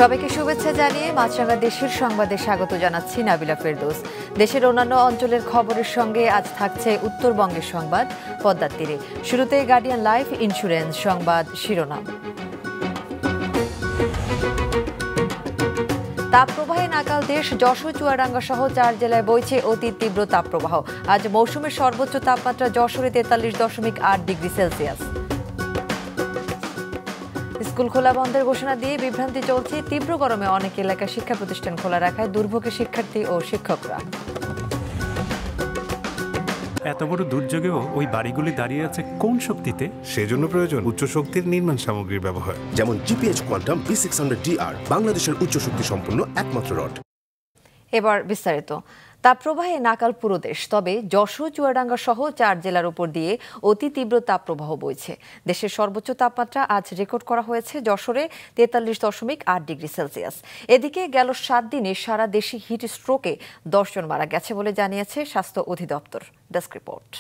সবাইকে শুভেচ্ছা জানিয়ে মাছরাঙা দেশের সংবাদে স্বাগত জানাচ্ছি নাবিলা ফেরদৌস। দেশের অন্যান্য অঞ্চলের খবরের সঙ্গে আজ থাকছে উত্তরবঙ্গের সংবাদ পদ্মার তীরে। শুরুতে গার্ডিয়ান লাইফ ইন্স্যুরেন্স সংবাদ শিরোনাম। তাপপ্রবাহে নাকাল দেশ, যশোর চুয়াডাঙ্গা সহ 4 জেলায় বইছে অতি তীব্র তাপপ্রবাহ। আজ মৌসুমের সর্বোচ্চ তাপমাত্রা যশোরে 43.8 ডিগ্রি সেলসিয়াস। স্কুল খোলা বন্ধের ঘোষণা দিয়ে বিভ্রান্তি চলছে। তীব্র গরমে অনেক এলাকায় শিক্ষা প্রতিষ্ঠান খোলা রাখায় দুর্ভোগে শিক্ষার্থী ও শিক্ষকরা। এত বড় দুর্যোগেও ওই বাড়িগুলি দাঁড়িয়ে আছে কোন শক্তিতে? সেজন্য প্রয়োজন উচ্চ শক্তির নির্মাণ সামগ্রীর ব্যবহার, যেমন GPH কোয়ান্টাম B600DR, বাংলাদেশের উচ্চ শক্তি সম্পন্ন একমাত্র রড। এবার বিস্তারিত। তাপপ্রবাহে নাকাল পুরো দেশ, তবে যশোর চুয়াডাঙ্গা সহ 4 জেলার উপর দিয়ে অতি তীব্র তাপপ্রবাহ বইছে। দেশের সর্বোচ্চ তাপমাত্রা আজ রেকর্ড করা হয়েছে যশোরে 43.8 ডিগ্রি সেলসিয়াস। এদিকে গেল 7 দিনে সারা দেশে হিট স্ট্রোকে 10 জন মারা গেছে বলে জানিয়েছে স্বাস্থ্য অধিদপ্তর। Desk report.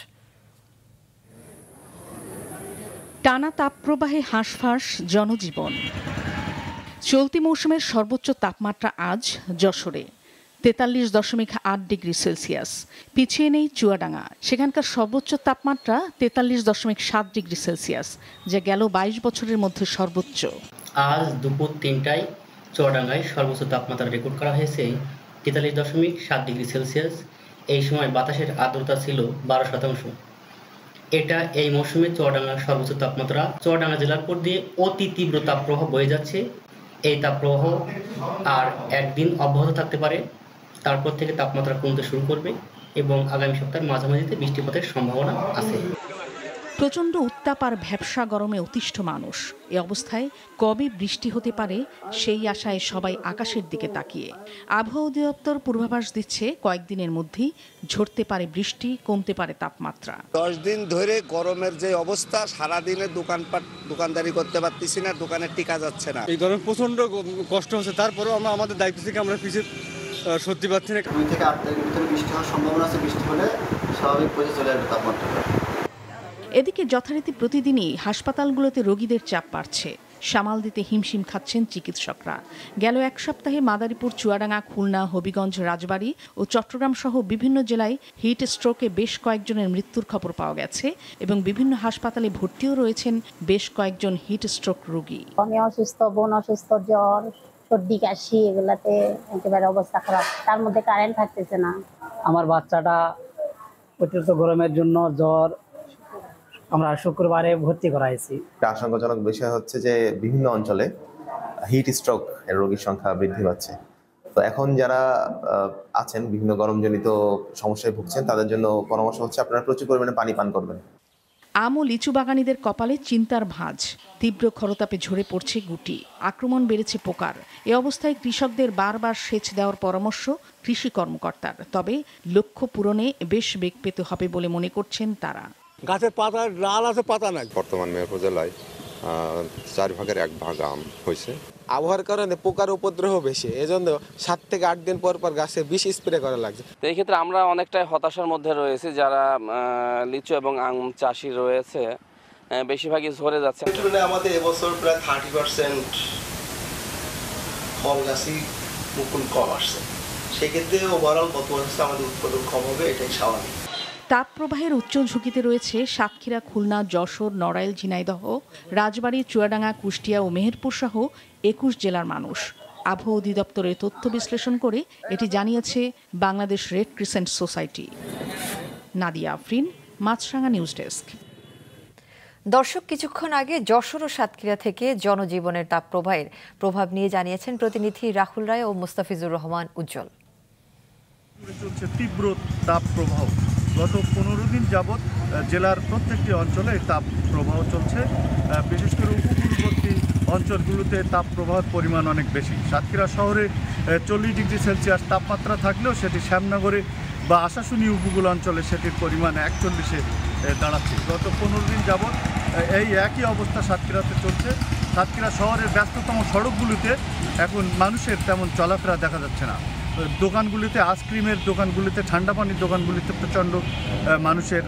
টানা তাপপ্রবাহে হাঁসফাঁস জনজীবন। চলতি মৌসুমের সর্বোচ্চ তাপমাত্রা আজ যশোরে 43.8 ডিগ্রি সেলসিয়াস। পিছিয়ে নেই চুয়াডাঙ্গা, সেখানকার সর্বোচ্চ তাপমাত্রা 43.7 ডিগ্রি সেলসিয়াস, যা গেল 22 বছরের মধ্যে সর্বোচ্চ। আজ দুপুর 3টায় চুয়াডাঙ্গায় সর্বোচ্চ তাপমাত্রা রেকর্ড করা হয়েছে 43.7 ডিগ্রি সেলসিয়াস। এই সময় বাতাসের আর্দ্রতা ছিল 12%। এটা এই মৌসুমে চুয়াডাঙ্গার সর্বোচ্চ তাপমাত্রা। চুয়াডাঙ্গা জেলার উপর দিয়ে অতি তীব্র তাপপ্রবাহ বয়ে যাচ্ছে। এই তাপপ্রবাহ আর একদিন অব্যাহত থাকতে পারে, তারপর থেকে তাপমাত্রা কমতে শুরু করবে এবং আগামী সপ্তাহের মাঝামাঝিতে বৃষ্টিপাতের সম্ভাবনা আছে। প্রচণ্ড উত্তাপ আর ভ্যাপসা গরমে অতিষ্ঠ মানুষ। এ অবস্থায় কবে বৃষ্টি হতে পারে সেই আশায় সবাই আকাশের দিকে তাকিয়ে। আবহাওয়া অধিদপ্তর পূর্বাভাস দিচ্ছে কয়েকদিনের মধ্যেই ঝরতে পারে বৃষ্টি, কমতে পারে তাপমাত্রা। 10 দিন ধরে গরমের যে অবস্থা, সারাদিনে দোকানদারি করতে পারতেছি না, দোকানে টিকা যাচ্ছে না। এই গরম প্রচণ্ড কষ্ট হচ্ছে, তারপরেও আমরা আমাদের দায়িত্ব থেকে আমরা পিছিয়ে সত্যি পাচ্ছি না। 2 থেকে 8 তারিখের ভিতরে বৃষ্টি হওয়ার সম্ভাবনা আছে। বৃষ্টি হলে স্বাভাবিক পর্যায়ে চলে আসবে তাপমাত্রা। এদিকে যথারীতি প্রতিদিনই হাসপাতালগুলোতে রোগীদের চাপ বাড়ছে। সামাল দিতে হিমশিম খাচ্ছেন চিকিৎসকরা। গেল এক সপ্তাহে মাদারীপুর, চুয়াডাঙ্গা, খুলনা, হবিগঞ্জ, রাজবাড়ী ও চট্টগ্রাম সহ বিভিন্ন জেলায় হিট স্ট্রোকে বেশ কয়েকজনের মৃত্যুর খবর পাওয়া গেছে এবং বিভিন্ন হাসপাতালে ভর্তিও রয়েছেন বেশ কয়েকজন হিট স্ট্রোক রোগী। আমি অসুস্থ, বোন অসুস্থ, জ্বর, সর্দি, কাশি, এগুলাতে একেবারে অবস্থা খারাপ। তার মধ্যে কারেন্ট থাকতেছে না। আমার বাচ্চাটা অতিরিক্ত গরমের জন্য জ্বর, আমরা শুক্রবারে ভর্তি করাইছি। আশঙ্কাজনক বিষয় হচ্ছে যে বিভিন্ন অঞ্চলে হিট স্ট্রোক এর রোগীর সংখ্যা বৃদ্ধি পাচ্ছে। তো এখন যারা আছেন বিভিন্ন গরমজনিত সমস্যায় ভুগছেন, তাদের জন্য পরামর্শ হচ্ছে আপনারা প্রচুর পরিমাণে পানি পান করবেন। আম ও লিচু বাগানীদের কপালে চিন্তার ভাঁজ। তীব্র খরতাপে ঝরে পড়ছে গুটি, আক্রমণ বেড়েছে পোকার। এ অবস্থায় কৃষকদের বারবার সেচ দেওয়ার পরামর্শ কৃষি কর্মকর্তার। তবে লক্ষ্য পূরণে বেশ বেগ পেতে হবে বলে মনে করছেন তারা। গাছের পাতা লাল আছে, পাতা নাই। বর্তমান মেয়র উপজেলায় 4 ভাগের 1 ভাগ আম হয়েছে। আবহাওয়ার কারণে পোকার উপদ্রব বেশি, এজন্য 7 থেকে 8 দিন পর পর গাছে বিষ স্প্রে করা লাগছে। তো এই ক্ষেত্রে আমরা অনেকটাই হতাশার মধ্যে রয়েছি। যারা লিচু এবং আম চাষি রয়েছে বেশিরভাগই ঝরে যাচ্ছে। আমাদের এবছর প্রায় 30% ফল গাছই মুকুল কম আসছে। সেক্ষেত্রে ওভারঅল গত বছর আমাদের উৎপাদন কম হবে, এটাই স্বাভাবিক। তাপপ্রবাহের উচ্চ ঝুঁকিতে রয়েছে সাতক্ষীরা, খুলনা, যশোর, নড়াইল, ঝিনাইদহ, রাজবাড়ী, চুয়াডাঙ্গা, কুষ্টিয়া ও মেহেরপুর সহ 21 জেলার মানুষ। আবহাওয়া অধিদপ্তরের তথ্য বিশ্লেষণ করে এটি জানিয়েছে Bangladesh red crescent society. Nadia Afrin, Maasranga news desk. দর্শক, কিছুক্ষণ আগে যশোর ও সাতক্ষীরা থেকে জনজীবনের তাপপ্রবাহের প্রভাব নিয়ে জানিয়েছেন প্রতিনিধি রাহুল রায় ও মুস্তাফিজুর রহমান উজ্জ্বল। চলছে তীব্র তাপ প্রবাহ। গত 15 দিন যাবৎ জেলার প্রত্যেকটি অঞ্চলে তাপ প্রবাহ চলছে। বিশেষ করে উপকূলবর্তী অঞ্চলগুলোতে তাপ প্রবাহের পরিমাণ অনেক বেশি। সাতক্ষীরা শহরে 40 ডিগ্রি সেলসিয়াস তাপমাত্রা থাকলেও সেটি শ্যামনগরে বা আশাশুনি উপকূল অঞ্চলে সেটির পরিমাণ 41-এ দাঁড়াচ্ছে। গত 15 দিন যাবৎ এই একই অবস্থা সাতক্ষীরাতে চলছে। সাতক্ষীরা শহরের ব্যস্ততম সড়কগুলিতে এখন মানুষের তেমন চলাফেরা দেখা যাচ্ছে না। দোকানগুলিতে, আইসক্রিমের দোকানগুলিতে, ঠান্ডা পানির দোকানগুলিতে প্রচণ্ড মানুষের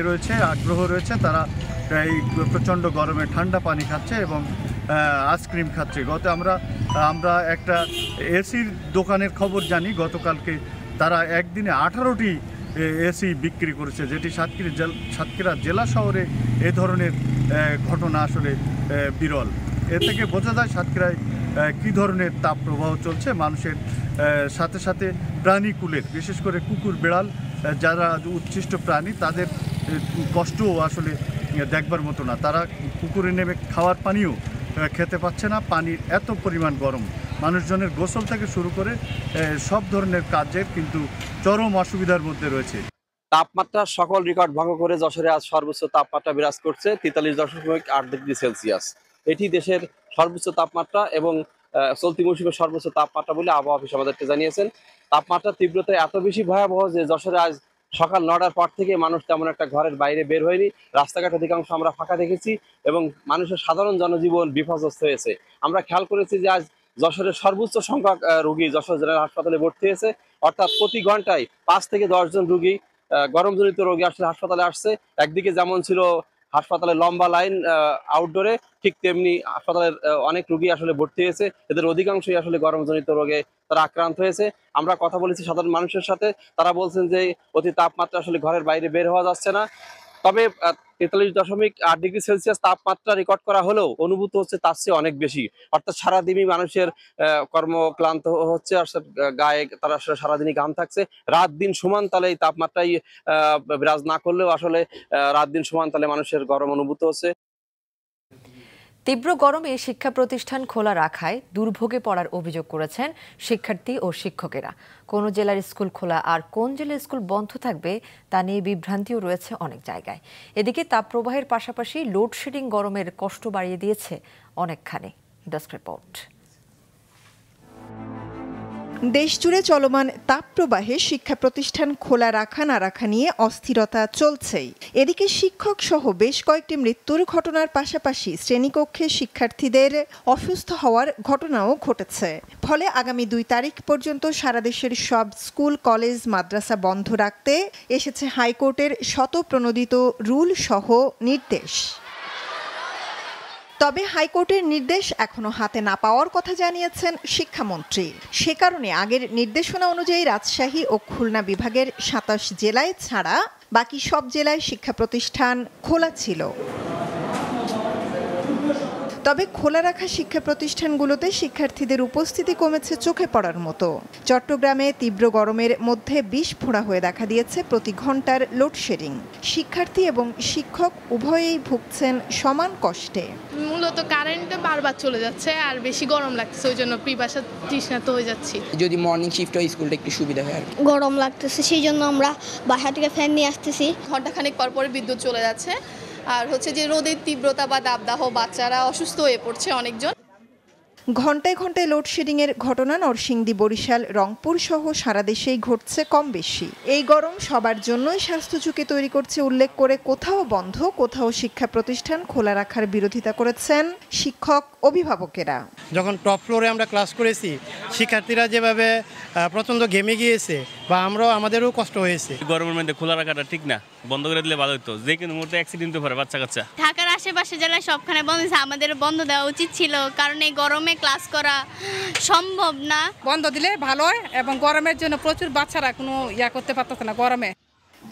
রয়েছে, আগ্রহ রয়েছে। তারা এই প্রচণ্ড গরমে ঠান্ডা পানি খাচ্ছে এবং আইসক্রিম খাচ্ছে। আমরা একটা এসির দোকানের খবর জানি, গতকালকে তারা একদিনে 18টি এসি বিক্রি করেছে, যেটি সাতক্ষীরা জেলা শহরে এ ধরনের ঘটনা আসলে বিরল। এ থেকে বোঝা যায় সাতক্ষীরায় কী ধরনের তাপ প্রবাহ চলছে। মানুষের সাথে সাথে প্রাণীকুলের, বিশেষ করে কুকুর বেড়াল যারা উচ্ছিষ্ট প্রাণী, তাদের কষ্টও আসলে দেখবার মতো না। তারা পুকুরে নেমে খাওয়ার পানিও খেতে পাচ্ছে না। পানির এত পরিমাণ গরম, মানুষজনের গোসল থেকে শুরু করে সব ধরনের কাজের কিন্তু চরম অসুবিধার মধ্যে রয়েছে। তাপমাত্রার সকল রেকর্ড ভঙ্গ করে যশোরে আজ সর্বোচ্চ তাপমাত্রা বিরাজ করছে 43.8 ডিগ্রি সেলসিয়াস। এটি দেশের সর্বোচ্চ তাপমাত্রা এবং চলতি মৌসুমের সর্বোচ্চ তাপমাত্রা বলে আবহাওয়া অফিস আমাদেরকে জানিয়েছেন। তাপমাত্রার তীব্রতা এত বেশি ভয়াবহ যে যশোরে আজ সকাল 9টার পর থেকে মানুষ তেমন একটা ঘরের বাইরে বের হয়নি। রাস্তাঘাট অধিকাংশ আমরা ফাঁকা দেখেছি এবং মানুষের সাধারণ জনজীবন বিপর্যস্ত হয়েছে। আমরা খেয়াল করেছি যে আজ যশোরের সর্বোচ্চ সংখ্যক রোগী যশোর জেনারেল হাসপাতালে ভর্তি হয়েছে, অর্থাৎ প্রতি ঘন্টায় 5 থেকে 10 জন রোগী গরমজনিত রোগী আসলে হাসপাতালে আসছে। একদিকে যেমন ছিল হাসপাতালে লম্বা লাইন আউটডোরে, ঠিক তেমনি হাসপাতালের অনেক রোগী আসলে ভর্তি হয়েছে। এদের অধিকাংশই আসলে গরমজনিত রোগে তারা আক্রান্ত হয়েছে। আমরা কথা বলেছি সাধারণ মানুষের সাথে, তারা বলছেন যে অতি তাপমাত্রা আসলে ঘরের বাইরে বের হওয়া যাচ্ছে না। তবে 43.8 ডিগ্রি সেলসিয়াস তাপমাত্রা রেকর্ড করা হলেও অনুভূত হচ্ছে তার চেয়ে অনেক বেশি। অর্থাৎ সারাদিনই মানুষের কর্মক্লান্ত হচ্ছে, গায়ে তারা সারাদিনই ঘাম থাকছে। রাত দিন সমান তালে এই তাপমাত্রায় বিরাজ না করলেও আসলে রাত দিন সমান তালে মানুষের গরম অনুভূত হচ্ছে। তীব্র গরমে শিক্ষা প্রতিষ্ঠান খোলা রাখায় দুর্ভোগে পড়ার অভিযোগ করেছেন শিক্ষার্থী ও শিক্ষকেরা। কোন জেলার স্কুল খোলা আর কোন জেলার স্কুল বন্ধ থাকবে তা নিয়ে বিভ্রান্তিও রয়েছে অনেক জায়গায়। এদিকে তাপপ্রবাহের পাশাপাশি লোডশেডিং গরমের কষ্ট বাড়িয়ে দিয়েছে অনেকখানি। Desk report. দেশজুড়ে চলমান তাপপ্রবাহে শিক্ষা প্রতিষ্ঠান খোলা রাখা না রাখা নিয়ে অস্থিরতা চলছেই। এদিকে শিক্ষক সহ বেশ কয়েকটি মৃত্যুর ঘটনার পাশাপাশি শ্রেণীকক্ষে শিক্ষার্থীদের অসুস্থ হওয়ার ঘটনাও ঘটেছে। ফলে আগামী 2 তারিখ পর্যন্ত সারা দেশের সব স্কুল, কলেজ, মাদ্রাসা বন্ধ রাখতে এসেছে হাইকোর্টের শতপ্রণোদিত রুল সহ নির্দেশ। তবে হাইকোর্টের নির্দেশ এখনো হাতে না পাওয়ার কথা জানিয়েছেন শিক্ষামন্ত্রী। সে কারণে আগের নির্দেশনা অনুযায়ী রাজশাহী ও খুলনা বিভাগের 27 জেলায় ছাড়া বাকি সব জেলায় শিক্ষা প্রতিষ্ঠান খোলা ছিল। তবে খোলা রাখা শিক্ষা প্রতিষ্ঠানগুলোতে শিক্ষার্থীদের উপস্থিতি কমেছে চোখে পড়ার মতো। চট্টগ্রামে তীব্র গরমের মধ্যে বিষ ফোঁড়া হয়ে দেখা দিয়েছে প্রতি ঘন্টার লোডশেডিং। শিক্ষার্থী এবং শিক্ষক উভয়েই ভুগছেন সমান কষ্টে। মূলত কারেন্ট বারবার চলে যাচ্ছে আর বেশি গরম লাগছে, ওই জন্য প্রিপারেশন তৃষ্ণার্ত হয়ে যাচ্ছি। যদি মর্নিং শিফট হয় স্কুলটা একটু সুবিধা হয় আর কি। গরম লাগতেছে, সেই জন্য আমরা বাসা থেকে ফ্যান নিয়ে আসতেছি। ঘন্টাখানেক পর পরে বিদ্যুৎ চলে যাচ্ছে, আর হচ্ছে যে রোদের তীব্রতা বা দাবদাহ, বাচ্চারা অসুস্থ হয়ে পড়ছে অনেকজন। ঘন্টায় ঘন্টায় লোডশেডিংয়ের ঘটনা নরসিংদী, বরিশাল, রংপুর সহ সারা দেশেই ঘটছে কম বেশি। এই গরম সবার জন্যই স্বাস্থ্য ঝুঁকি তৈরি করছে উল্লেখ করে কোথাও বন্ধ, কোথাও শিক্ষা প্রতিষ্ঠান খোলা রাখার বিরোধিতা করেছেন শিক্ষক, অভিভাবকেরা। যখন টপ ফ্লোরে আমরা ক্লাস করেছি, শিক্ষার্থীরা যেভাবে প্রচণ্ড ঘেমে গিয়েছে বা আমাদেরও কষ্ট হয়েছে। গরমের মধ্যে খোলা রাখাটা ঠিক না, বন্ধ করে দিলে ভালো হতো। যে কোনো মুহূর্তে অ্যাক্সিডেন্ট হতে পারে বাচ্চা কাচ্চা। ঢাকার আশেপাশে জেলায় সবখানে বন্ধ আছে, আমাদের বন্ধ দেওয়া উচিত ছিল, কারণ এই গরমে ক্লাস করা সম্ভব না। বন্ধ দিলে ভালো হয়, এবং গরমের জন্য প্রচুর বাচ্চারা কোনো করতে পারতেছে না গরমে।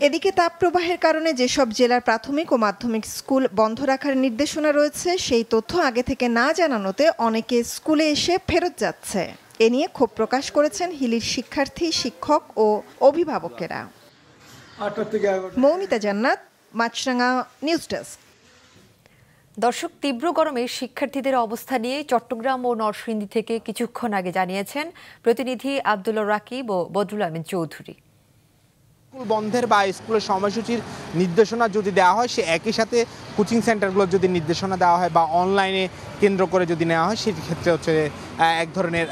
এদিকে তাপপ্রবাহের কারণে যেসব জেলার প্রাথমিক ও মাধ্যমিক স্কুল বন্ধ রাখার নির্দেশনা রয়েছে, সেই তথ্য আগে থেকে না জানানোতে অনেকে স্কুলে এসে ফেরত যাচ্ছে। এ নিয়ে ক্ষোভ প্রকাশ করেছেন হিলির শিক্ষার্থী, শিক্ষক ও অভিভাবকেরা। মৌমিতা জান্নাত, মাছরাঙা নিউজ ডেস্ক। দর্শক, তীব্র গরমে শিক্ষার্থীদের অবস্থা নিয়ে চট্টগ্রাম ও নরসিংদী থেকে কিছুক্ষণ আগে জানিয়েছেন প্রতিনিধি আব্দুল্লাহ রাকিব ও বদরুল আমিন চৌধুরী। স্কুল বন্ধের বা স্কুলের সময়সূচির নির্দেশনা যদি দেওয়া হয়, সে একই সাথে কোচিং সেন্টারগুলোর যদি নির্দেশনা দেওয়া হয় বা অনলাইনে কেন্দ্র করে যদি নেওয়া হয়, সেক্ষেত্রে হচ্ছে এক ধরনের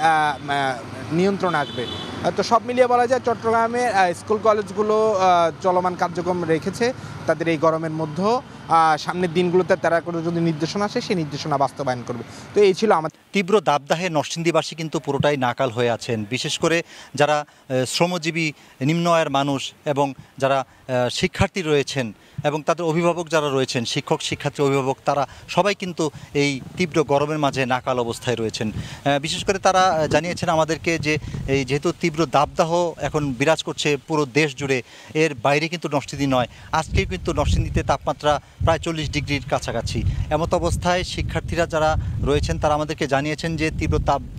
নিয়ন্ত্রণ আসবে। তো সব মিলিয়ে বলা যায় চট্টগ্রামের স্কুল কলেজগুলো চলমান কার্যক্রম রেখেছে তাদের এই গরমের মধ্যেও। সামনের দিনগুলোতে তারা করে যদি নির্দেশনা আসে সেই নির্দেশনা বাস্তবায়ন করবে। তো এই ছিল আমাদের তীব্র দাবদাহে নরসিংদীবাসী কিন্তু পুরোটাই নাকাল হয়ে আছেন, বিশেষ করে যারা শ্রমজীবী নিম্ন আয়ের মানুষ এবং যারা শিক্ষার্থী রয়েছেন এবং তাদের অভিভাবক যারা রয়েছেন, শিক্ষক শিক্ষার্থী অভিভাবক, তারা সবাই কিন্তু এই তীব্র গরমের মাঝে নাকাল অবস্থায় রয়েছেন। বিশেষ করে তারা জানিয়েছেন আমাদেরকে যে এই যেহেতু তীব্র দাবদাহ এখন বিরাজ করছে পুরো দেশ জুড়ে, এর বাইরে কিন্তু নরসিংদী নয়, আজকেও কিন্তু নরসিংদীতে তাপমাত্রা প্রায় 40 ডিগ্রির কাছাকাছি। এমত অবস্থায় শিক্ষার্থীরা যারা রয়েছেন তারা আমাদেরকে জানিয়েছেন যে তীব্র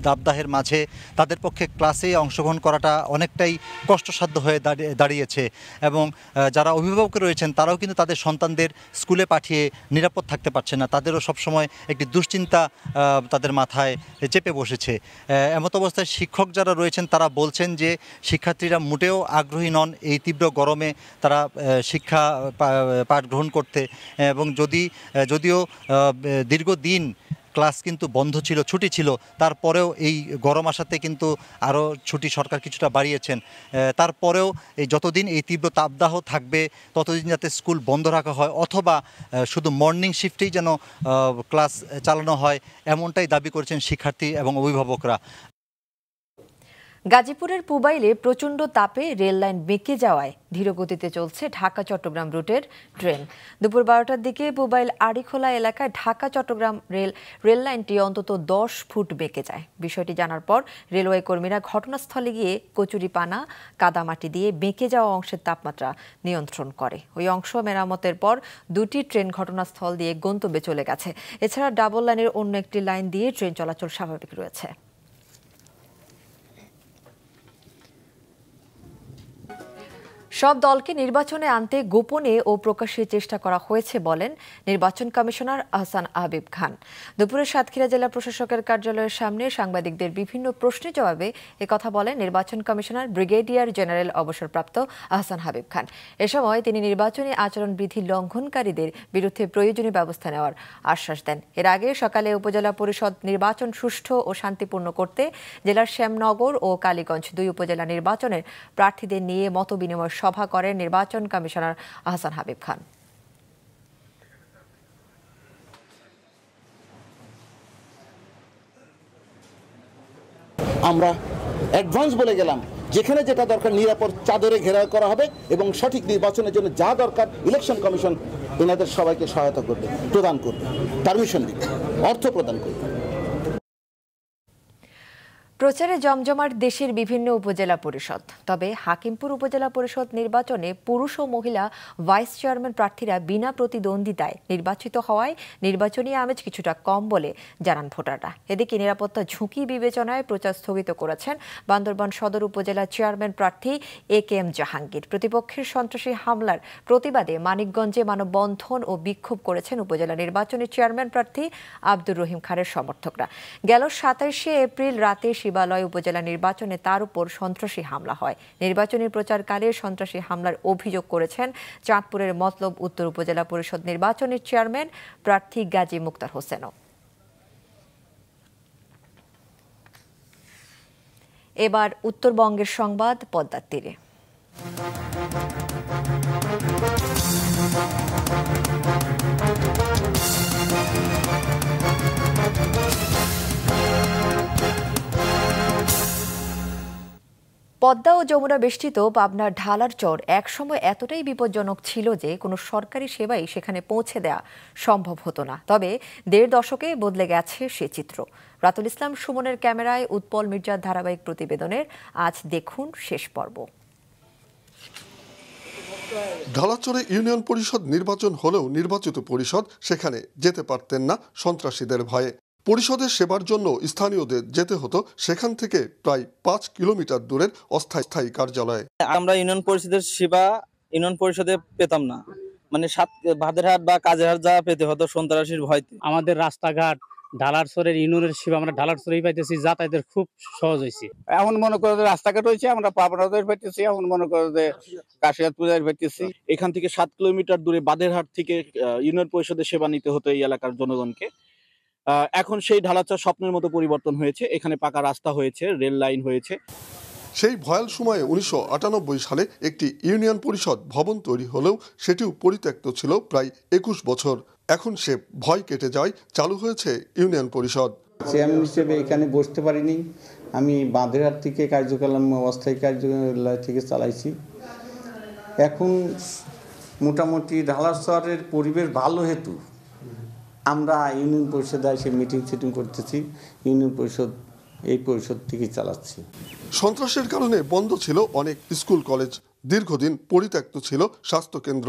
দাবদাহের মাঝে তাদের পক্ষে ক্লাসে অংশগ্রহণ করাটা অনেকটাই কষ্টসাধ্য হয়ে দাঁড়িয়েছে এবং যারা অভিভাবক রয়েছেন তারাও কিন্তু তাদের সন্তানদের স্কুলে পাঠিয়ে নিরাপদ থাকতে পারছে না, তাদেরও সবসময় একটি দুশ্চিন্তা তাদের মাথায় চেপে বসেছে। এমত অবস্থায় শিক্ষক যারা রয়েছেন তারা বলছেন যে শিক্ষার্থীরা মোটেও আগ্রহী নন এই তীব্র গরমে তারা শিক্ষা পাঠ গ্রহণ করতে, এবং যদিও দীর্ঘদিন ক্লাস কিন্তু বন্ধ ছিল, ছুটি ছিল, তারপরেও এই গরম আসাতে কিন্তু আরও ছুটি সরকার কিছুটা বাড়িয়েছেন। তারপরেও এই যতদিন এই তীব্র তাপদাহ থাকবে ততদিন যাতে স্কুল বন্ধ রাখা হয় অথবা শুধু মর্নিং শিফটেই যেন ক্লাস চালানো হয়, এমনটাই দাবি করেছেন শিক্ষার্থী এবং অভিভাবকরা। গাজীপুরের পুবাইলে প্রচণ্ড তাপে রেল লাইন বেঁকে যাওয়ায় ধীরগতিতে চলছে ঢাকা চট্টগ্রাম রুটের ট্রেন। দুপুর 12টার দিকে পুবাইল আড়িখোলা এলাকায় ঢাকা চট্টগ্রাম রেল লাইনটি অন্তত 10 ফুট বেঁকে যায়। বিষয়টি জানার পর রেলওয়ে কর্মীরা ঘটনাস্থলে গিয়ে কচুরিপানা কাদামাটি দিয়ে বেঁকে যাওয়া অংশের তাপমাত্রা নিয়ন্ত্রণ করে। ওই অংশ মেরামতের পর দুটি ট্রেন ঘটনাস্থল দিয়ে গন্তব্যে চলে গেছে। এছাড়া ডাবল লাইনের অন্য একটি লাইন দিয়ে ট্রেন চলাচল স্বাভাবিক রয়েছে। সব দলকে নির্বাচনে আনতে গোপনে ও প্রকাশ্যে চেষ্টা করা হয়েছে বলেন নির্বাচন কমিশনার আহসান হাবিব খান। দুপুরে সাতক্ষীরা জেলা প্রশাসকের কার্যালয়ের সামনে সাংবাদিকদের বিভিন্ন প্রশ্নের জবাবে একথা বলেন নির্বাচন কমিশনার ব্রিগেডিয়ার জেনারেল অবসরপ্রাপ্ত আহসান হাবিব খান। এ সময় তিনি নির্বাচনী আচরণবিধি লঙ্ঘনকারীদের বিরুদ্ধে প্রয়োজনীয় ব্যবস্থা নেওয়ার আশ্বাস দেন। এর আগে সকালে উপজেলা পরিষদ নির্বাচন সুষ্ঠু ও শান্তিপূর্ণ করতে জেলার শ্যামনগর ও কালীগঞ্জ 2 উপজেলা নির্বাচনের প্রার্থীদের নিয়ে মতবিনিময় সভা করেন নির্বাচন কমিশনার আহসান হাবিব খান। আমরা অ্যাডভান্স বলে গেলাম যেখানে যেটা দরকার নিরাপদ চাদরে ঘেরাও করা হবে এবং সঠিক নির্বাচনের জন্য যা দরকার ইলেকশন কমিশন এনাদের সবাইকে সহায়তা করবে, প্রদান করবে, পারমিশন দিবে, অর্থ প্রদান করবে। প্রচারে জমজমাট দেশের বিভিন্ন উপজেলা পরিষদ। তবে হাকিমপুর উপজেলা পরিষদ নির্বাচনে পুরুষ ও মহিলা ভাইস চেয়ারম্যান প্রার্থীরা বিনা প্রতিদ্বন্দ্বিতায় নির্বাচিত হওয়ায় নির্বাচনী আমেজ কিছুটা কম বলে জানান ভোটাররা। এদিকে নিরাপত্তা ঝুঁকি বিবেচনায় প্রচার স্থগিত করেছেন বান্দরবান সদর উপজেলা চেয়ারম্যান প্রার্থী AKM জাহাঙ্গীর। প্রতিপক্ষের সন্ত্রাসী হামলার প্রতিবাদে মানিকগঞ্জে মানববন্ধন ও বিক্ষোভ করেছেন উপজেলা নির্বাচনী চেয়ারম্যান প্রার্থী আব্দুর রহিম খানের সমর্থকরা। গেল 27শে এপ্রিল রাতে শিবালয় উপজেলা নির্বাচনে তার উপর সন্ত্রাসী হামলা হয়। নির্বাচনী প্রচারকালে সন্ত্রাসী হামলার অভিযোগ করেছেন চাঁদপুরের মতলব উত্তর উপজেলা পরিষদ নির্বাচনের চেয়ারম্যান প্রার্থী গাজী মুক্তার হোসেনও। এবার উত্তরবঙ্গের সংবাদ পদ্মার তীরে। পদ্মা ও যমুনা বেষ্টিত পাবনার ঢালার চর একসময় এতটাই বিপজ্জনক ছিল যে কোনো সরকারি সেবাই সেখানে পৌঁছে দেওয়া সম্ভব হতো না। তবে 1.5 দশকে বদলে গেছে সে চিত্র। রাতুল ইসলাম সুমনের ক্যামেরায় উৎপল মির্জার ধারাবাহিক প্রতিবেদনের আজ দেখুন শেষ পর্ব। ঢালাচরে ইউনিয়ন পরিষদ নির্বাচন হলেও নির্বাচিত পরিষদ সেখানে যেতে পারতেন না সন্ত্রাসীদের ভয়ে। পরিষদের সেবার জন্য স্থানীয়দের যেতে হতো সেখান থেকে প্রায় 5 কিলোমিটার দূরের অস্থায়ী কার্যালয়ে। আমরা ইউনিয়ন পরিষদের সেবা ইউনিয়ন পরিষদে পেতাম না, মানে ভাদেরহাট বা কাজেরহাট যা পেতে হতো সন্ত্রাসীর ভয়তে। আমাদের রাস্তাঘাট ঢালারচরের ইউনিয়নের সেবা আমরা ঢালারচরেই পাইতেছি, যাতায়াতের খুব সহজ হয়েছে। এখন মনে করো যে রাস্তাঘাট হয়েছে, আমরা পাবনাদের পাইতেছি, এখন মনে করো যে কাশিয়াতপুরের পাইতেছি। এখান থেকে 7 কিলোমিটার দূরে বাদেরহাট থেকে ইউনিয়ন পরিষদের সেবা নিতে হতো এই এলাকার জনগণকে। এখন সেই ঢালাচর স্বপ্নের মতো পরিবর্তন হয়েছে। এখানে পাকা রাস্তা হয়েছে, রেল লাইন হয়েছে। সেই ভয়াল সময়ে 1998 সালে একটি ইউনিয়ন পরিষদ ভবন তৈরি হলেও সেটিও পরিত্যক্ত ছিল প্রায় 21 বছর। এখন সে ভয় কেটে যায়, চালু হয়েছে ইউনিয়ন পরিষদ। চেয়ারম্যান হিসেবে এখানে বসতে পারিনি, আমি বাঁধেরহাট থেকে কার্যক্রম অস্থায়ী কার্যালয় থেকে চালাইছি। এখন মোটামুটি ঢালারচরের পরিবেশ ভালো হেতু আমরা ইউনিয়ন পরিষদে এসে মিটিং করতেছি, ইউনিয়ন পরিষদ এই পরিষদ থেকে চালাচ্ছি। সন্ত্রাসের কারণে বন্ধ ছিল অনেক স্কুল কলেজ, দীর্ঘদিন পরিত্যক্ত ছিল স্বাস্থ্যকেন্দ্র।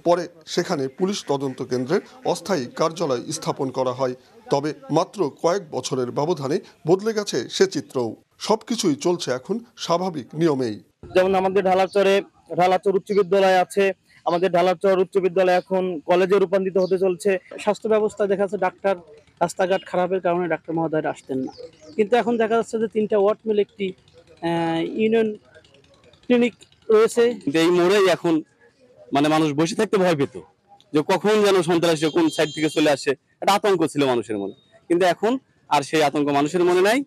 পরে সেখানে পুলিশ তদন্ত কেন্দ্রের অস্থায়ী কার্যালয় স্থাপন করা হয়। তবে মাত্র কয়েক বছরের ব্যবধানে বদলে গেছে সে চিত্রও। সবকিছুই চলছে এখন স্বাভাবিক নিয়মেই। যেমন আমাদের ঢালারচর উচ্চ বিদ্যালয় আছে, আমাদের ঢালারচর উচ্চ বিদ্যালয় এখন কলেজে রূপান্তরিত হতে চলছে। স্বাস্থ্য ব্যবস্থা দেখা যাচ্ছে ডাক্তার রাস্তাঘাট খারাপের কারণে ডাক্তার মহোদয়রা আসতেন না, কিন্তু এখন দেখা যাচ্ছে যে 3টা ওয়ার্ড মিলে একটি ইউনিয়ন ক্লিনিক রয়েছে। এই মোড়েই এখন মানে মানুষ বসে থাকতে ভয় পেত যে কখন যেন সন্ত্রাসী কোন সাইড থেকে চলে আসে, একটা আতঙ্ক ছিল মানুষের মনে, কিন্তু এখন আর সেই আতঙ্ক মানুষের মনে নাই।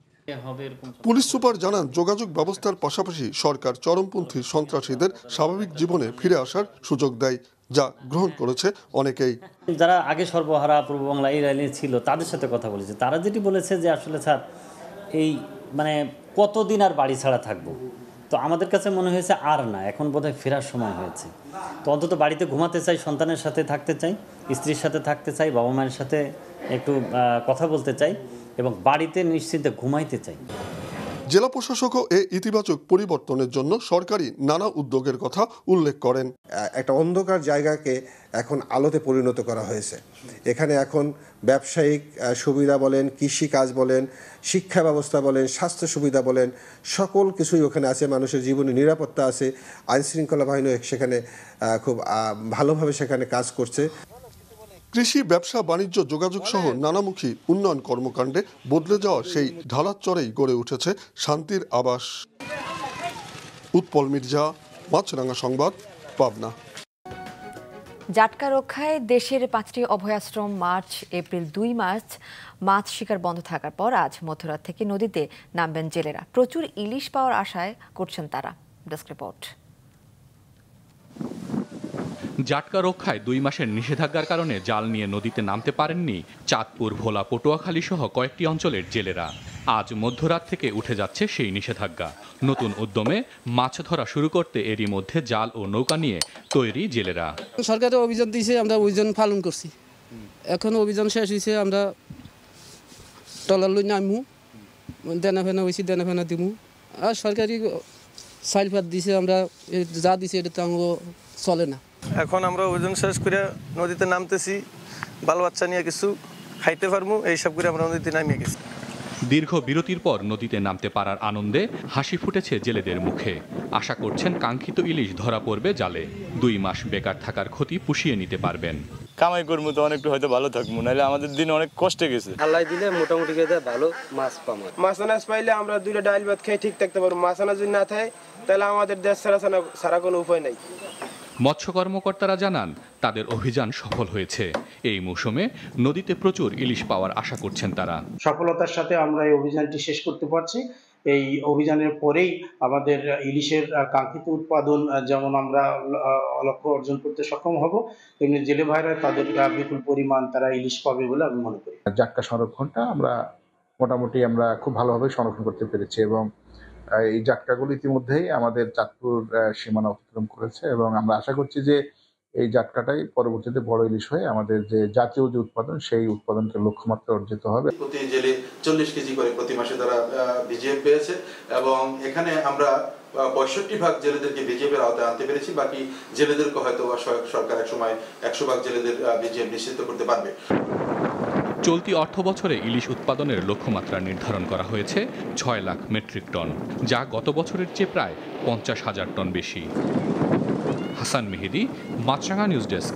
পুলিশ সুপার জানান, যোগাযোগ ব্যবস্থার পাশাপাশি সরকার চরমপন্থী সন্ত্রাসীদের স্বাভাবিক জীবনে ফিরে আসার সুযোগ দেয়, যা গ্রহণ করেছে অনেকেই। যারা আগে সর্বহারা পূর্ব বাংলা এই লাইনে ছিল তাদের সাথে কথা বলেছে, তারা যেটি বলেছে যে আসলে স্যার এই মানে কতদিন আর বাড়ি ছাড়া থাকবো, তো আমাদের কাছে মনে হয়েছে আর না, এখন বোধহয় ফেরার সময় হয়েছে। তো অন্তত বাড়িতে ঘুমাতে চাই, সন্তানের সাথে থাকতে চাই, স্ত্রীর সাথে থাকতে চাই, বাবা মায়ের সাথে একটু কথা বলতে চাই এবং বাড়িতে নিশ্চিন্তে ঘুমাইতে চাই। জেলা প্রশাসকও এই ইতিবাচক পরিবর্তনের জন্য সরকারি নানা উদ্যোগের কথা উল্লেখ করেন। একটা অন্ধকার জায়গাকে এখন আলোতে পরিণত করা হয়েছে। এখানে এখন ব্যবসায়িক সুবিধা বলেন, কৃষি কাজ বলেন, শিক্ষা ব্যবস্থা বলেন, স্বাস্থ্য সুবিধা বলেন, সকল কিছুই ওখানে আছে। মানুষের জীবনে নিরাপত্তা আছে। আইনশৃঙ্খলা বাহিনী সেখানে খুব ভালোভাবে সেখানে কাজ করছে। কৃষি, ব্যবসা, বাণিজ্য, যোগাযোগ সহ নানামুখী উন্নয়ন কর্মকাণ্ডে বদলে যাওয়া সেই ঢালারচরেই গড়ে উঠেছে শান্তির আবাস। উৎপল মির্জা, মাছরাঙা সংবাদ, পাবনা। জাটকা রক্ষায় দেশের 5টি অভয়াশ্রম মার্চ, এপ্রিল 2 মার্চ মাছ শিকার বন্ধ থাকার পর আজ মধ্যরাত থেকে নদীতে নামবেন জেলেরা। প্রচুর ইলিশ পাওয়ার আশায় করছেন তারা। Desk report. জাটকা রক্ষায় 2 মাসের নিষেধাজ্ঞার কারণে জাল নিয়ে নদীতে নামতে পারেননি চাঁদপুর, ভোলা, পটুয়াখালী সহ কয়েকটি অঞ্চলের জেলেরা। আজ মধ্যরাত থেকে উঠে যাচ্ছে সেই নিষেধাজ্ঞা। নতুন উদ্যমে মাছ ধরা শুরু করতে এরই মধ্যে জাল ও নৌকা নিয়ে তৈরি জেলেরা। সরকারের অভিযান দিয়েছে, আমরা অভিযান পালন করছি। এখন অভিযান শেষ হয়েছে, আমরা ট্রলার লই নামু, দেনা ফেনা হয়েছি, দেনা ফেনা দিমু। আর সরকারি সাইলপাত দিছে, আমরা যা দিছে এটা তো আমাকে চলে না। এখন আমরা ওজন শেষ করে নদীতে নামতেছি, বাল বাচ্চা নিয়ে কিছু খাইতে পারবো, এইসব করে আমরা নদীতে নামিয়ে গেছি। দীর্ঘ বিরতির পর নদীতে নামতে পারার আনন্দে হাসি ফুটেছে জেলেদের মুখে। আশা করছেন কাঙ্ক্ষিত ইলিশ ধরা পড়বে জালে। 2 মাস বেকার থাকার ক্ষতি পুষিয়ে নিতে পারবেন। কামাই করবো তো অনেকটা হয়তো ভালো থাকবো, নাহলে আমাদের দিন অনেক কষ্টে গেছে। আল্লাহ দিলে মোটামুটি ভালো মাছ পাবো। মাছ আনাজ পাইলে আমরা 2টা ডাল ভাত খেয়ে ঠিক থাকতে পারবো। মাছ আনাজ যদি না থাকে তাহলে আমাদের দেশ ছাড়া কোনো উপায় নাই। মৎস্য কর্মকর্তারা জানান, তাদের অভিযান সফল হয়েছে। এই মৌসুমে নদীতে প্রচুর ইলিশ পাওয়ার আশা করছেন তারা। সফলতার সাথে আমরা এই অভিযানটি শেষ করতে পারছি। এই অভিযানের পরেই আমাদের ইলিশের কাঙ্ক্ষিত উৎপাদন যেমন আমরা লক্ষ্য অর্জন করতে সক্ষম হব, তেমনি জেলে ভাইরা তাদের বিপুল পরিমাণ তারা ইলিশ পাবে বলে আমি মনে করি। জাটকা সংরক্ষণটা আমরা মোটামুটি খুব ভালোভাবে সংরক্ষণ করতে পেরেছি এবং এই জাটকাগুলো ইতিমধ্যেই আমাদের চাঁদপুর সীমানা অতিক্রম করেছে এবং আমরা আশা করছি যে এই জাটকাটাই পরবর্তীতে বড় ইলিশ হয়ে আমাদের যে জাতীয় যে উৎপাদন, সেই উৎপাদনকে লক্ষ্যমাত্রা অর্জিত হবে। প্রতি জেলে 40 কেজি করে প্রতি মাসে তারা বিজিএফ পেয়েছে এবং এখানে আমরা 65 ভাগ জেলেদেরকে বিজিএফ এর আওতায় আনতে পেরেছি। বাকি জেলেদেরকে হয়তো সরকার এক সময় 100 ভাগ জেলেদের বিজিএফ নিশ্চিত করতে পারবে। চলতি অর্থ বছরে ইলিশ উৎপাদনের লক্ষ্যমাত্রা নির্ধারণ করা হয়েছে 6 লাখ মেট্রিক টন, যা গত বছরের চেয়ে প্রায় 50,000 টন বেশি। হাসান মেহেদি, মাছরাঙা নিউজ ডেস্ক।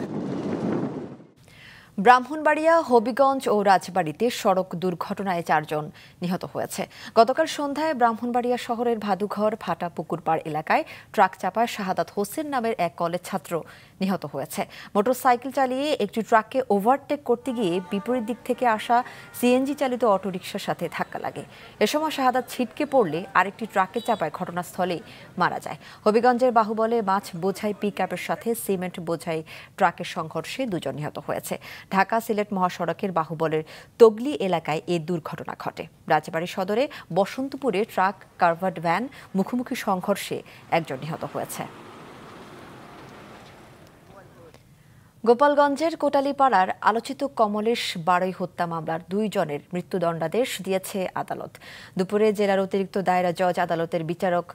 ব্রাহ্মণবাড়িয়া, হবিগঞ্জ ও রাজবাড়ীতে সড়ক দুর্ঘটনায় 4 জন নিহত হয়েছে। গতকাল সন্ধ্যায় ব্রাহ্মণবাড়িয়া শহরের ভাদুঘর ফাটা পুকুরপাড় এলাকায় ট্রাক চাপায় শাহাদাত হোসেন নামের এক কলেজ ছাত্র নিহত হয়েছে। মোটরসাইকেল চালিয়ে একটি ট্রাককে ওভারটেক করতে গিয়ে বিপরীত দিক থেকে আসা সিএনজি চালিত অটোরিকশার সাথে ধাক্কা লাগে। এ সময় শাহাদাত ছিটকে পড়লে আরেকটি ট্রাকে চাপায় ঘটনাস্থলেই মারা যায়। হবিগঞ্জের বাহুবলে মাছ বোঝাই পিকআপের সাথে সিমেন্ট বোঝাই ট্রাকের সংঘর্ষে 2 জন নিহত হয়েছে। ঢাকা সিলেট মহাসড়কের বাহুবলের তগলি এলাকায় এই দুর্ঘটনা ঘটে। রাজবাড়ী সদরে বসন্তপুরে ট্রাক কারভার্ড ভ্যান মুখোমুখি সংঘর্ষে 1 জন নিহত হয়েছে। গোপালগঞ্জের কোটালীপাড়ার আলোচিত কমলেশ বাড়ই হত্যা মামলার 2 জনের মৃত্যুদণ্ডাদেশ দিয়েছে আদালত। দুপুরে জেলার অতিরিক্ত দায়রা জজ আদালতের বিচারক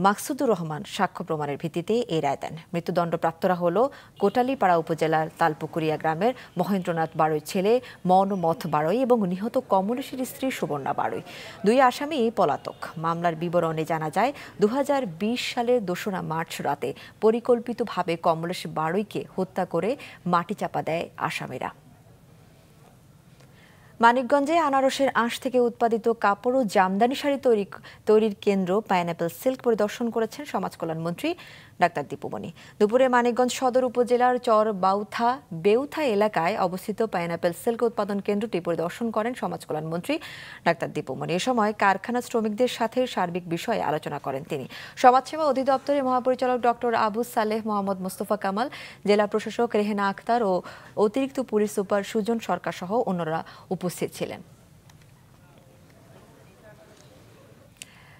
মাকসুদুর রহমান সাক্ষ্য প্রমাণের ভিত্তিতে এই রায় দেন। মৃত্যুদণ্ডপ্রাপ্তরা হল কোটালীপাড়া উপজেলার তালপুকুরিয়া গ্রামের মহেন্দ্রনাথ বাড়ইর ছেলে মনমথ বাড়ই এবং নিহত কমলেশের স্ত্রী সুবর্ণা বাড়ই। 2 আসামি পলাতক। মামলার বিবরণে জানা যায় 2020 সালের 2রা মার্চ রাতে পরিকল্পিতভাবে কমলেশ বাড়ইকে হত্যা করে মাটি চাপা দেয় আসামিরা। মানিকগঞ্জে আনারসের আঁশ থেকে উৎপাদিত কাপড় ও জামদানি শাড়ি তৈরির কেন্দ্র পাইনঅ্যাপল সিল্ক পরিদর্শন করেছেন সমাজ কল্যাণ মন্ত্রী ডাক্তার দীপুমণি। দুপুরে মানিকগঞ্জ সদর উপজেলার চর বেউথা এলাকায় অবস্থিত পাইনঅ্যাপল সিল্ক উৎপাদন কেন্দ্রটি পরিদর্শন করেন সমাজ কল্যাণ মন্ত্রী ডাক্তার দীপুমণি। এ সময় কারখানা শ্রমিকদের সাথে সার্বিক বিষয়ে আলোচনা করেন তিনি। সমাজসেবা অধিদপ্তরের মহাপরিচালক ডক্টর আবু সালেহ মোহাম্মদ মোস্তফা কামাল, জেলা প্রশাসক রেহেনা আক্তার ও অতিরিক্ত পুলিশ সুপার সুজন সরকার সহ অন্যরা উপস্থিত ছিলেন।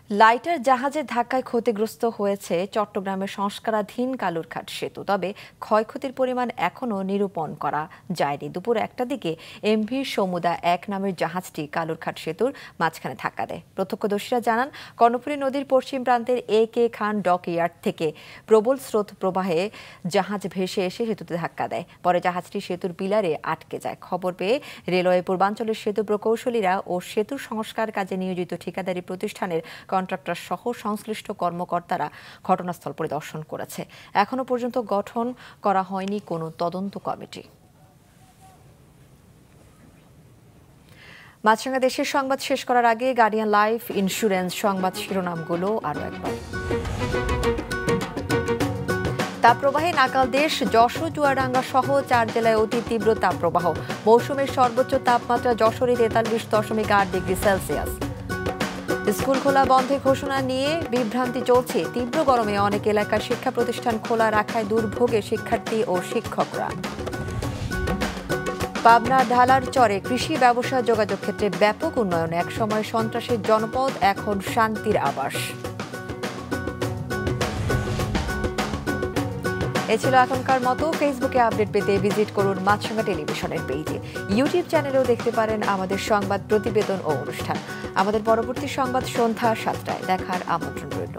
লাইটার জাহাজের ধাক্কায় ক্ষতিগ্রস্ত হয়েছে চট্টগ্রামের সংস্কারাধীন কালুরঘাট সেতু। তবে ক্ষয়ক্ষতির পরিমাণ এখনও নিরূপণ করা যায়নি। দুপুর 1টার দিকে এমভি সমুদা 1 নামের জাহাজটি কালুরঘাট সেতুর মাঝখানে ধাক্কা দেয়। প্রত্যক্ষদর্শীরা জানান, কর্ণফুলী নদীর পশ্চিম প্রান্তের AK খান ডক ইয়ার্ড থেকে প্রবল স্রোত প্রবাহে জাহাজ ভেসে এসে সেতুতে ধাক্কা দেয়। পরে জাহাজটি সেতুর পিলারে আটকে যায়। খবর পেয়ে রেলওয়ে পূর্বাঞ্চলের সেতু প্রকৌশলীরা ও সেতুর সংস্কার কাজে নিয়োজিত ঠিকাদারি প্রতিষ্ঠানের কন্ট্রাক্টর সহ সংশ্লিষ্ট কর্মকর্তারা ঘটনাস্থল পরিদর্শন করেছে। এখনো পর্যন্ত গঠন করা হয়নি কোনো তদন্ত কমিটি। মাছরাঙা দেশের সংবাদ শেষ করার আগে গার্ডিয়ান লাইফ ইন্স্যুরেন্স সংবাদ শিরোনামগুলো আরো একবার। তাপপ্রবাহে নাকাল দেশ, যশোর চুয়াডাঙ্গা সহ 4 জেলায় অতি তীব্র তাপপ্রবাহ। মৌসুমের সর্বোচ্চ তাপমাত্রা যশোরে 43.8 ডিগ্রি সেলসিয়াস। স্কুল খোলা বন্ধের ঘোষণা নিয়ে বিভ্রান্তি চলছে। তীব্র গরমে অনেক এলাকার শিক্ষা প্রতিষ্ঠান খোলা রাখায় দুর্ভোগে শিক্ষার্থী ও শিক্ষকরা। পাবনার ঢালার চরে কৃষি ব্যবসা যোগাযোগ ক্ষেত্রে ব্যাপক উন্নয়ন। একসময় সন্ত্রাসের জনপদ, এখন শান্তির আবাস। এ ছিল এখনকার মতো। ফেসবুকে আপডেট পেতে ভিজিট করুন মাছরাঙা টেলিভিশনের পেজে। ইউটিউব চ্যানেলেও দেখতে পারেন আমাদের সংবাদ প্রতিবেদন ও অনুষ্ঠান। আমাদের পরবর্তী সংবাদ সন্ধ্যা 7টায় দেখার আমন্ত্রণ রইল।